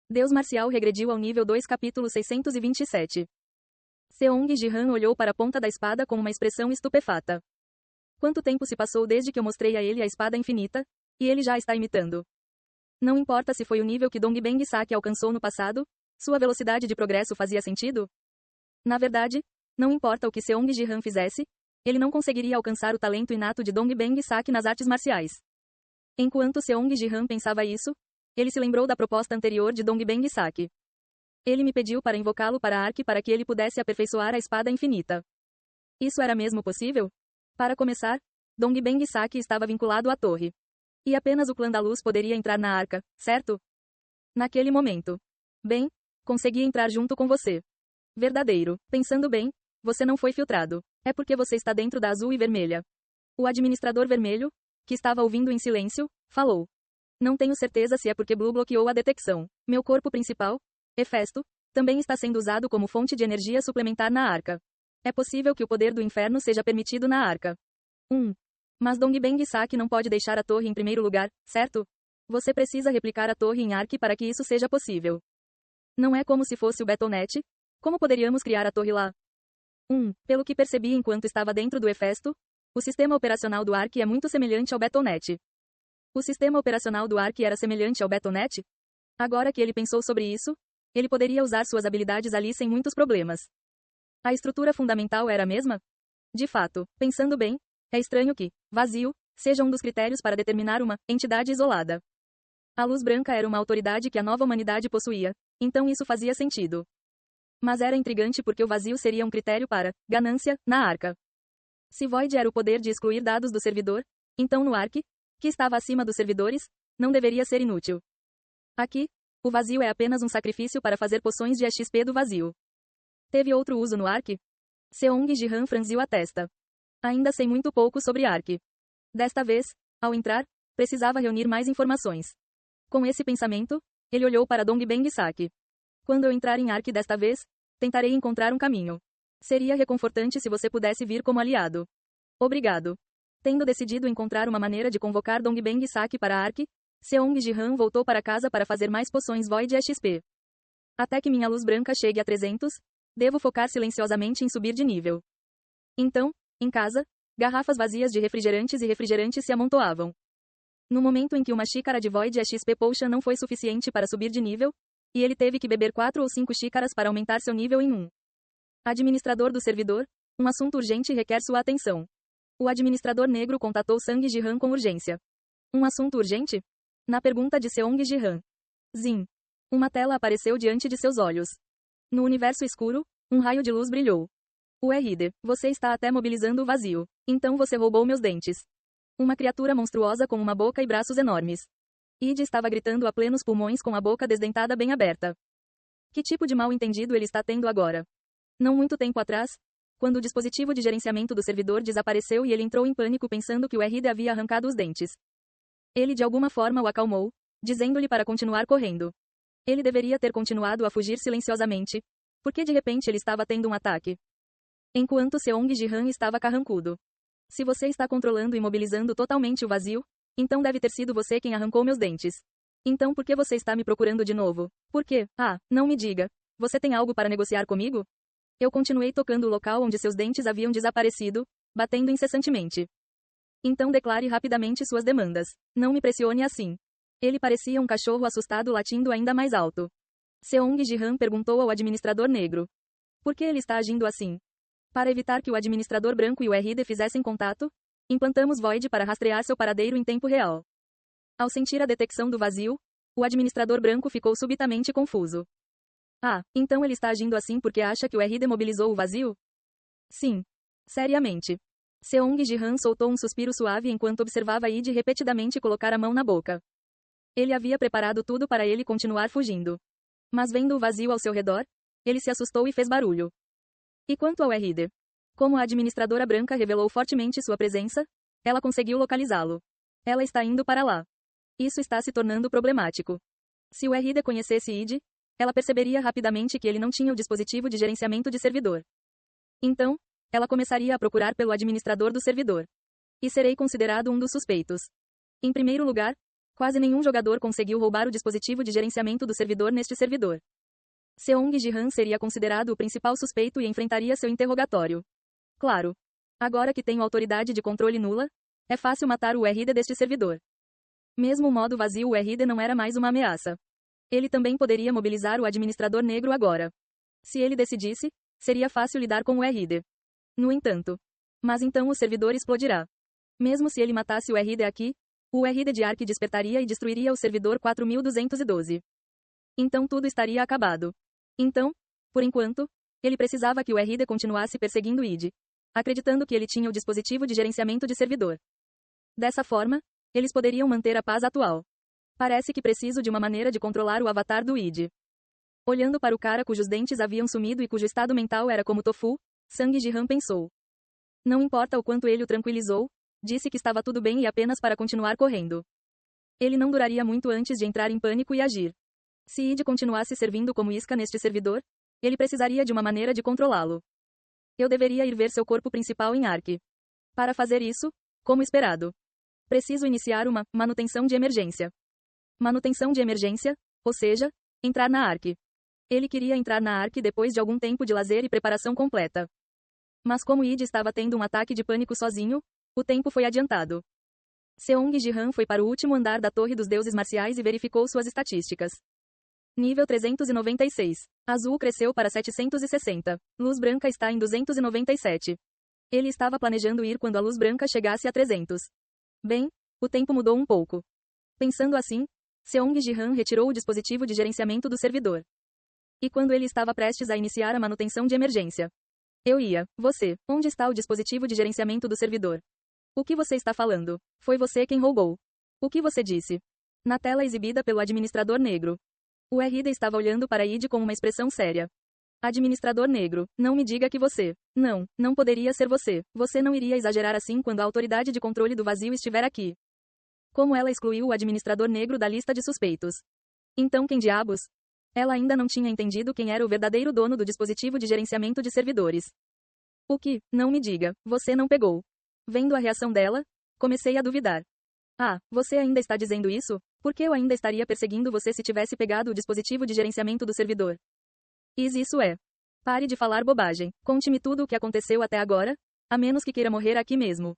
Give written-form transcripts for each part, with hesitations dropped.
Deus marcial regrediu ao nível 2 capítulo 627. Seong Ji-han olhou para a ponta da espada com uma expressão estupefata. Quanto tempo se passou desde que eu mostrei a ele a espada infinita? E ele já está imitando. Não importa se foi o nível que Dongbang Saki alcançou no passado, sua velocidade de progresso fazia sentido? Na verdade, não importa o que Seong Ji-han fizesse, ele não conseguiria alcançar o talento inato de Dongbang Saki nas artes marciais. Enquanto Seong Ji-han pensava isso, ele se lembrou da proposta anterior de Dongbang Saki. Ele me pediu para invocá-lo para Ark para que ele pudesse aperfeiçoar a espada infinita. Isso era mesmo possível? Para começar, Dongbang Saki estava vinculado à torre. E apenas o clã da luz poderia entrar na arca, certo? Naquele momento. Bem, consegui entrar junto com você. Verdadeiro. Pensando bem, você não foi filtrado. É porque você está dentro da azul e vermelha. O administrador vermelho, que estava ouvindo em silêncio, falou. Não tenho certeza se é porque Blue bloqueou a detecção. Meu corpo principal, Hefesto, também está sendo usado como fonte de energia suplementar na arca. É possível que o poder do inferno seja permitido na arca. Mas Dongbang Saki não pode deixar a torre em primeiro lugar, certo? Você precisa replicar a torre em Ark para que isso seja possível. Não é como se fosse o Battle.net? Como poderíamos criar a torre lá? Pelo que percebi enquanto estava dentro do Hefesto, o sistema operacional do Ark é muito semelhante ao Battle.net. O sistema operacional do Ark era semelhante ao Battle.net? Agora que ele pensou sobre isso, ele poderia usar suas habilidades ali sem muitos problemas. A estrutura fundamental era a mesma? De fato, pensando bem, é estranho que vazio seja um dos critérios para determinar uma entidade isolada. A luz branca era uma autoridade que a nova humanidade possuía, então isso fazia sentido. Mas era intrigante porque o vazio seria um critério para ganância na arca. Se Void era o poder de excluir dados do servidor, então no Ark, que estava acima dos servidores, não deveria ser inútil. Aqui, o vazio é apenas um sacrifício para fazer poções de XP do vazio. Teve outro uso no Ark? Seong Ji-han franziu a testa. Ainda sei muito pouco sobre Ark. Desta vez, ao entrar, precisava reunir mais informações. Com esse pensamento, ele olhou para Dongbang Saki. Quando eu entrar em Ark desta vez, tentarei encontrar um caminho. Seria reconfortante se você pudesse vir como aliado. Obrigado. Tendo decidido encontrar uma maneira de convocar Dongbang Saki para Ark, Seong Ji-han voltou para casa para fazer mais poções Void XP. Até que minha luz branca chegue a 300, devo focar silenciosamente em subir de nível. Então, em casa, garrafas vazias de refrigerantes e refrigerantes se amontoavam. No momento em que uma xícara de Void XP Potion não foi suficiente para subir de nível, e ele teve que beber 4 ou 5 xícaras para aumentar seu nível em 1. Administrador do servidor, um assunto urgente requer sua atenção. O administrador negro contatou Sang Ji-han com urgência. Um assunto urgente? Na pergunta de Seong Ji-han. Zin. Uma tela apareceu diante de seus olhos. No universo escuro, um raio de luz brilhou. O RD, você está até mobilizando o vazio. Então você roubou meus dentes. Uma criatura monstruosa com uma boca e braços enormes. Id estava gritando a plenos pulmões com a boca desdentada bem aberta. Que tipo de mal-entendido ele está tendo agora? Não muito tempo atrás, quando o dispositivo de gerenciamento do servidor desapareceu e ele entrou em pânico pensando que o RD havia arrancado os dentes. Ele de alguma forma o acalmou, dizendo-lhe para continuar correndo. Ele deveria ter continuado a fugir silenciosamente, porque de repente ele estava tendo um ataque. Enquanto Seong Ji-han estava carrancudo. Se você está controlando e mobilizando totalmente o vazio, então deve ter sido você quem arrancou meus dentes. Então por que você está me procurando de novo? Por quê? Não me diga. Você tem algo para negociar comigo? Eu continuei tocando o local onde seus dentes haviam desaparecido, batendo incessantemente. Então declare rapidamente suas demandas. Não me pressione assim. Ele parecia um cachorro assustado latindo ainda mais alto. Seong Ji-han perguntou ao administrador negro. Por que ele está agindo assim? Para evitar que o administrador branco e o RD fizessem contato, implantamos Void para rastrear seu paradeiro em tempo real. Ao sentir a detecção do vazio, o administrador branco ficou subitamente confuso. Então ele está agindo assim porque acha que o RD mobilizou o vazio? Sim. Seriamente. Seong Ji-han soltou um suspiro suave enquanto observava Id repetidamente colocar a mão na boca. Ele havia preparado tudo para ele continuar fugindo. Mas vendo o vazio ao seu redor, ele se assustou e fez barulho. E quanto ao RD? Como a administradora branca revelou fortemente sua presença, ela conseguiu localizá-lo. Ela está indo para lá. Isso está se tornando problemático. Se o RD conhecesse Id, ela perceberia rapidamente que ele não tinha o dispositivo de gerenciamento de servidor. Então, ela começaria a procurar pelo administrador do servidor. E serei considerado um dos suspeitos. Em primeiro lugar, Quase nenhum jogador conseguiu roubar o dispositivo de gerenciamento do servidor neste servidor. Seong Ji-han seria considerado o principal suspeito e enfrentaria seu interrogatório. Claro. Agora que tenho autoridade de controle nula, é fácil matar o URD deste servidor. Mesmo o modo vazio, o URD não era mais uma ameaça. Ele também poderia mobilizar o administrador negro agora. Se ele decidisse, seria fácil lidar com o URD. No entanto. Mas então o servidor explodirá. Mesmo se ele matasse o URD aqui, o URD de Ark despertaria e destruiria o servidor 4212. Então tudo estaria acabado. Então, por enquanto, ele precisava que o URD continuasse perseguindo id, acreditando que ele tinha o dispositivo de gerenciamento de servidor. Dessa forma, eles poderiam manter a paz atual. Parece que preciso de uma maneira de controlar o avatar do id. Olhando para o cara cujos dentes haviam sumido e cujo estado mental era como tofu, Sang Ji-han pensou. Não importa o quanto ele o tranquilizou, disse que estava tudo bem e apenas para continuar correndo. Ele não duraria muito antes de entrar em pânico e agir. Se id continuasse servindo como isca neste servidor, ele precisaria de uma maneira de controlá-lo. Eu deveria ir ver seu corpo principal em Ark. Para fazer isso, como esperado, preciso iniciar uma manutenção de emergência. Manutenção de emergência, ou seja, entrar na Ark. Ele queria entrar na Ark depois de algum tempo de lazer e preparação completa. Mas como id estava tendo um ataque de pânico sozinho, o tempo foi adiantado. Seong Ji-han foi para o último andar da Torre dos Deuses Marciais e verificou suas estatísticas. Nível 396. Azul cresceu para 760. Luz branca está em 297. Ele estava planejando ir quando a luz branca chegasse a 300. Bem, o tempo mudou um pouco. Pensando assim, Seong Ji-han retirou o dispositivo de gerenciamento do servidor. E quando ele estava prestes a iniciar a manutenção de emergência. Você, onde está o dispositivo de gerenciamento do servidor? O que você está falando? Foi você quem roubou. O que você disse? Na tela exibida pelo administrador negro. O RD estava olhando para id com uma expressão séria. Administrador negro, não me diga que você. Não poderia ser você. Você não iria exagerar assim quando a autoridade de controle do vazio estiver aqui. Como ela excluiu o administrador negro da lista de suspeitos? Então quem diabos? Ela ainda não tinha entendido quem era o verdadeiro dono do dispositivo de gerenciamento de servidores. O que, não me diga, você não pegou. Vendo a reação dela, comecei a duvidar. Ah, você ainda está dizendo isso? Por que eu ainda estaria perseguindo você se tivesse pegado o dispositivo de gerenciamento do servidor? Isso é. Pare de falar bobagem. Conte-me tudo o que aconteceu até agora, a menos que queira morrer aqui mesmo.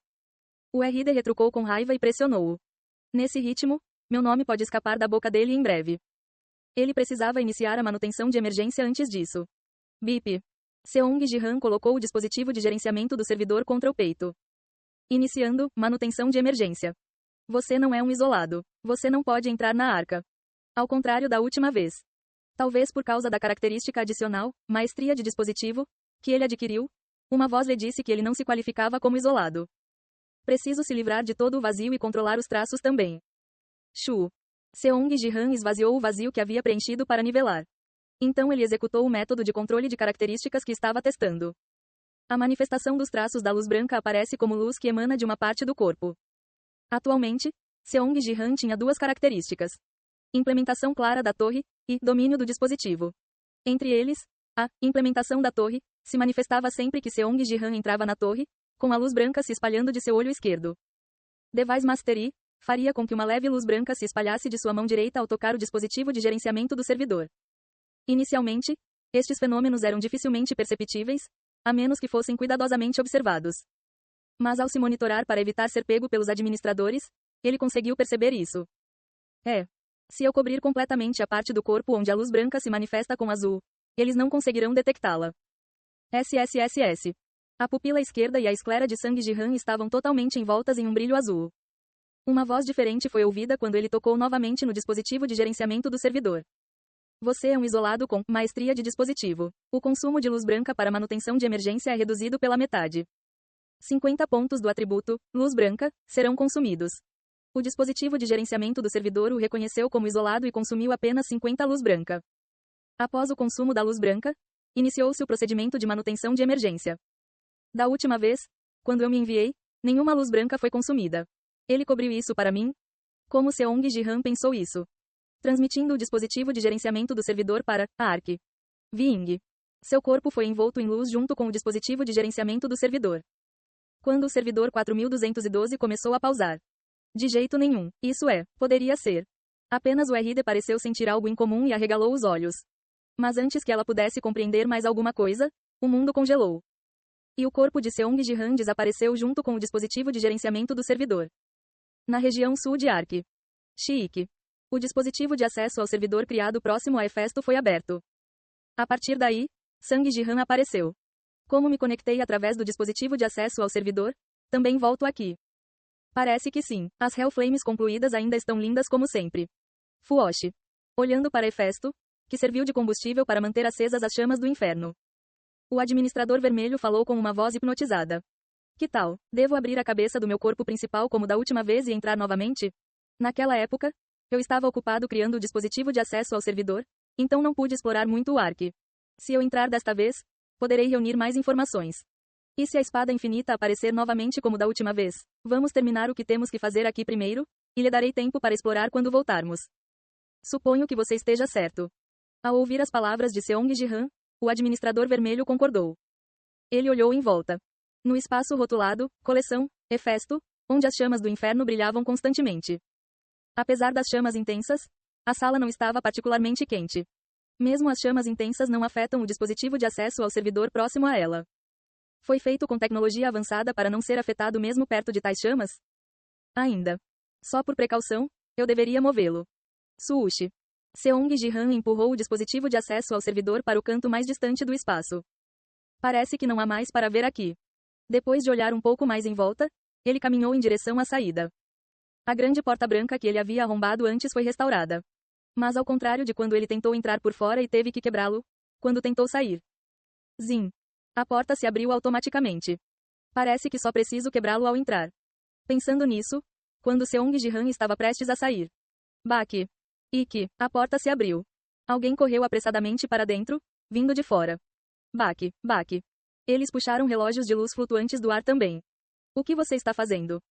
O RD retrucou com raiva e pressionou-o. Nesse ritmo, meu nome pode escapar da boca dele em breve. Ele precisava iniciar a manutenção de emergência antes disso. Bip. Seong Ji-han colocou o dispositivo de gerenciamento do servidor contra o peito. Iniciando, manutenção de emergência. Você não é um isolado. Você não pode entrar na arca. Ao contrário da última vez. Talvez por causa da característica adicional, maestria de dispositivo, que ele adquiriu, uma voz lhe disse que ele não se qualificava como isolado. Preciso se livrar de todo o vazio e controlar os traços também. Shu. Seong Ji-han esvaziou o vazio que havia preenchido para nivelar. Então ele executou o método de controle de características que estava testando. A manifestação dos traços da luz branca aparece como luz que emana de uma parte do corpo. Atualmente, Seong Ji-han tinha duas características. Implementação clara da torre, e domínio do dispositivo. Entre eles, a implementação da torre se manifestava sempre que Seong Ji-han entrava na torre, com a luz branca se espalhando de seu olho esquerdo. Device Mastery faria com que uma leve luz branca se espalhasse de sua mão direita ao tocar o dispositivo de gerenciamento do servidor. Inicialmente, estes fenômenos eram dificilmente perceptíveis, a menos que fossem cuidadosamente observados. Mas ao se monitorar para evitar ser pego pelos administradores, ele conseguiu perceber isso. Se eu cobrir completamente a parte do corpo onde a luz branca se manifesta com azul, eles não conseguirão detectá-la. SSSS. A pupila esquerda e a esclera de Sang Ji-han estavam totalmente envoltas em um brilho azul. Uma voz diferente foi ouvida quando ele tocou novamente no dispositivo de gerenciamento do servidor. Você é um isolado com maestria de dispositivo. O consumo de luz branca para manutenção de emergência é reduzido pela metade. 50 pontos do atributo, luz branca, serão consumidos. O dispositivo de gerenciamento do servidor o reconheceu como isolado e consumiu apenas 50 luz branca. Após o consumo da luz branca, iniciou-se o procedimento de manutenção de emergência. Da última vez, quando eu me enviei, nenhuma luz branca foi consumida. Ele cobriu isso para mim? Como Seong Ji-han pensou isso? Transmitindo o dispositivo de gerenciamento do servidor para a Ark. Ving. Seu corpo foi envolto em luz junto com o dispositivo de gerenciamento do servidor. Quando o servidor 4212 começou a pausar. De jeito nenhum. Isso é, poderia ser. Apenas o RD pareceu sentir algo incomum e arregalou os olhos. Mas antes que ela pudesse compreender mais alguma coisa, o mundo congelou. E o corpo de Seong Ji-han desapareceu junto com o dispositivo de gerenciamento do servidor. Na região sul de Ark. Chique. O dispositivo de acesso ao servidor criado próximo a Hefesto foi aberto. A partir daí, Sang Ji-han apareceu. Como me conectei através do dispositivo de acesso ao servidor? Também volto aqui. Parece que sim. As Hellflames concluídas ainda estão lindas como sempre. Fuoshi. Olhando para Hefesto, que serviu de combustível para manter acesas as chamas do inferno. O administrador vermelho falou com uma voz hipnotizada. Que tal? Devo abrir a cabeça do meu corpo principal como da última vez e entrar novamente? Naquela época, eu estava ocupado criando o dispositivo de acesso ao servidor, então não pude explorar muito o Ark. Se eu entrar desta vez, poderei reunir mais informações. E se a espada infinita aparecer novamente como da última vez? Vamos terminar o que temos que fazer aqui primeiro, e lhe darei tempo para explorar quando voltarmos. Suponho que você esteja certo. Ao ouvir as palavras de Seong Ji-han, o administrador vermelho concordou. Ele olhou em volta. No espaço rotulado, Coleção, Hefesto, onde as chamas do inferno brilhavam constantemente. Apesar das chamas intensas, a sala não estava particularmente quente. Mesmo as chamas intensas não afetam o dispositivo de acesso ao servidor próximo a ela. Foi feito com tecnologia avançada para não ser afetado mesmo perto de tais chamas? Ainda. Só por precaução, eu deveria movê-lo. Sushi. Seong Ji-han empurrou o dispositivo de acesso ao servidor para o canto mais distante do espaço. Parece que não há mais para ver aqui. Depois de olhar um pouco mais em volta, ele caminhou em direção à saída. A grande porta branca que ele havia arrombado antes foi restaurada. Mas ao contrário de quando ele tentou entrar por fora e teve que quebrá-lo, quando tentou sair. Zin. A porta se abriu automaticamente. Parece que só preciso quebrá-lo ao entrar. Pensando nisso, quando Seong Ji-han estava prestes a sair. Baki. Ikki. A porta se abriu. Alguém correu apressadamente para dentro, vindo de fora. Baki. Baki. Eles puxaram relógios de luz flutuantes do ar também. O que você está fazendo?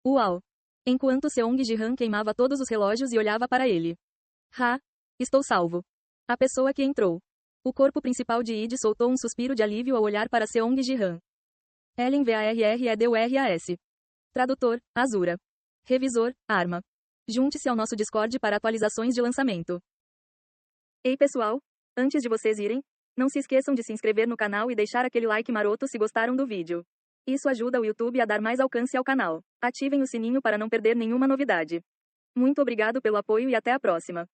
Uau! Enquanto Seong Ji-han queimava todos os relógios e olhava para ele. Ha! Estou salvo. A pessoa que entrou. O corpo principal de Id soltou um suspiro de alívio ao olhar para Seong Ji-han. Ellen VARREDURAS. Tradutor, Azura. Revisor, Arma. Junte-se ao nosso Discord para atualizações de lançamento. Ei pessoal, antes de vocês irem, não se esqueçam de se inscrever no canal e deixar aquele like maroto se gostaram do vídeo. Isso ajuda o YouTube a dar mais alcance ao canal. Ativem o sininho para não perder nenhuma novidade. Muito obrigado pelo apoio e até a próxima.